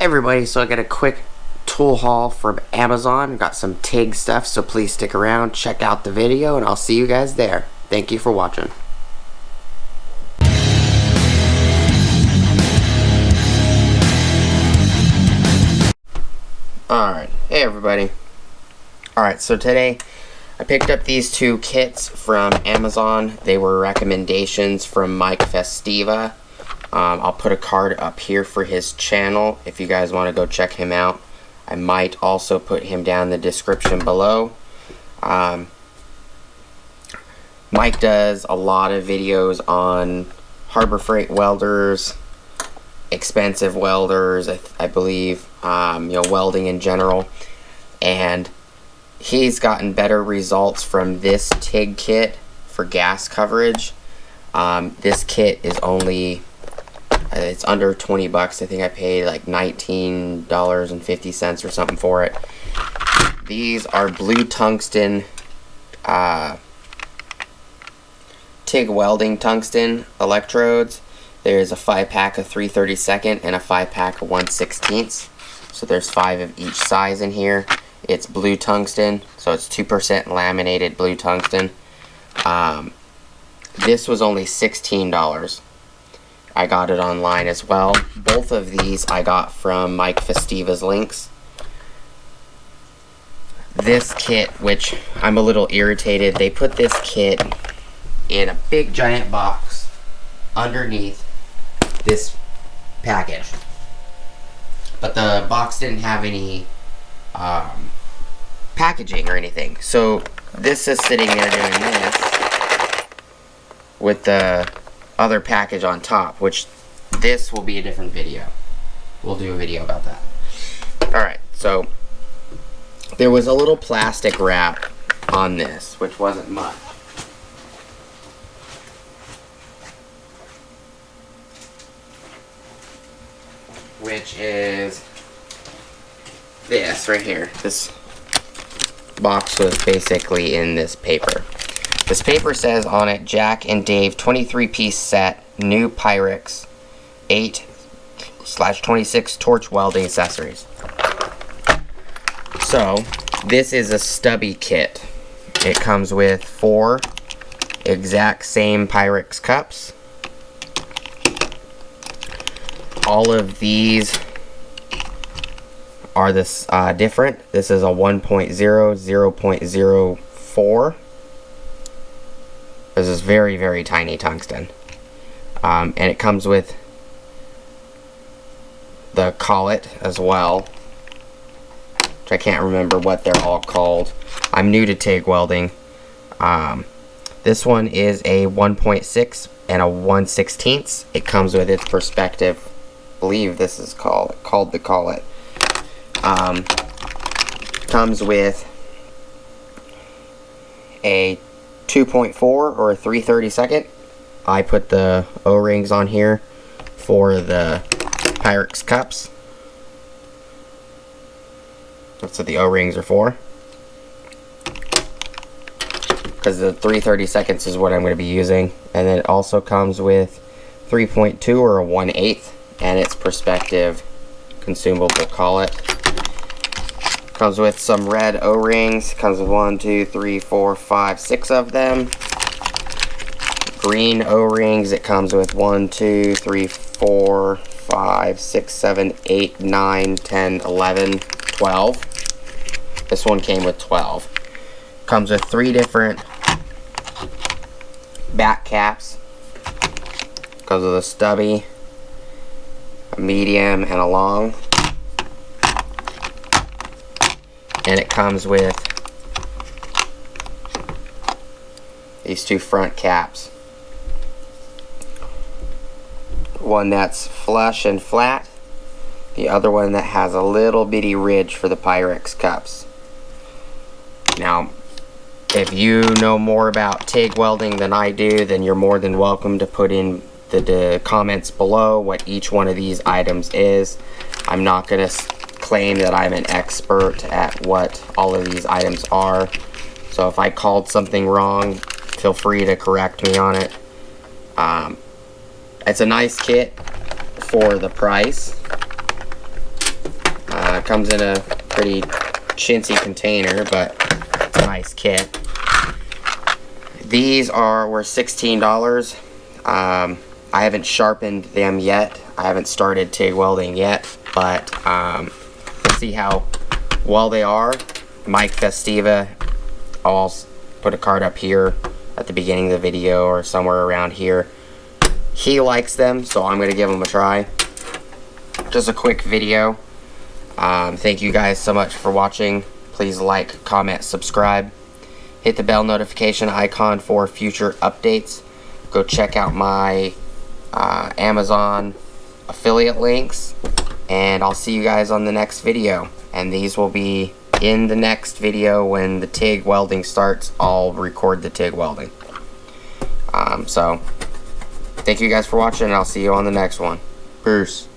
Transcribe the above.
Hey everybody, so I got a quick tool haul from Amazon. Got some TIG stuff, so please stick around, check out the video, and I'll see you guys there. Thank you for watching. Alright, hey everybody. Alright, so today I picked up these two kits from Amazon. They were recommendations from Mike Festiva. I'll put a card up here for his channel if you guys want to go check him out. I might also put him down in the description below. Mike does a lot of videos on Harbor Freight welders, expensive welders, I believe, welding in general, and he's gotten better results from this TIG kit for gas coverage. This kit is only it's under 20 bucks. I think I paid like $19.50 or something for it. These are blue tungsten TIG welding tungsten electrodes. There's a 5-pack of 3/32 and a 5-pack of 1/16. So there's 5 of each size in here. It's blue tungsten, so it's 2% laminated blue tungsten. This was only $16. I got it online as well. Both of these I got from Mike Festiva's links. This kit, which I'm a little irritated, they put this kit in a big giant box underneath this package. But the box didn't have any packaging or anything. So this is sitting there doing this with the other package on top, which this will be a different video. We'll do a video about that. Alright, so there was a little plastic wrap on this, which wasn't much. Which is this right here. This box was basically in this paper. This paper says on it, Jack and Dave 23-piece set, new Pyrex, 8/26 torch welding accessories. So, this is a Stubby kit. It comes with 4 exact same Pyrex cups. All of these are different. This is a 1.0, 0.04. This is very, very tiny tungsten. And it comes with the collet as well, which I can't remember what they're all called. I'm new to TIG welding. This one is a 1.6 and a 1/16. It comes with its perspective. I believe this is called the collet. Comes with a 2.4 or a 3/32. I put the O-rings on here for the Pyrex cups. That's what the O-rings are for. Because the 3/32 is what I'm going to be using. And then it also comes with 3.2 or a 1/8 and its perspective consumable collet. Comes with some red O-rings. Comes with 1, 2, 3, 4, 5, 6 of them. Green O-rings. It comes with 1, 2, 3, 4, 5, 6, 7, 8, 9, 10, 11, 12. This one came with 12. Comes with 3 different back caps. Comes with a stubby, a medium, and a long. And it comes with these 2 front caps. One that's flush and flat. The other one that has a little bitty ridge for the Pyrex cups. Now, if you know more about TIG welding than I do, then you're more than welcome to put in the comments below what each one of these items is. I'm not going to claim that I'm an expert at what all of these items are, so if I called something wrong, feel free to correct me on it. It's a nice kit for the price. Comes in a pretty chintzy container, but it's a nice kit. These were $16. I haven't sharpened them yet. I haven't started TIG welding yet, but see how well they are. Mike Festiva, I'll put a card up here at the beginning of the video or somewhere around here. He likes them, so I'm going to give them a try. Just a quick video. Thank you guys so much for watching. Please like, comment, subscribe. Hit the bell notification icon for future updates. Go check out my Amazon affiliate links, and I'll see you guys on the next video. And these will be in the next video. When the TIG welding starts, I'll record the TIG welding. So thank you guys for watching, and I'll see you on the next one. Peace.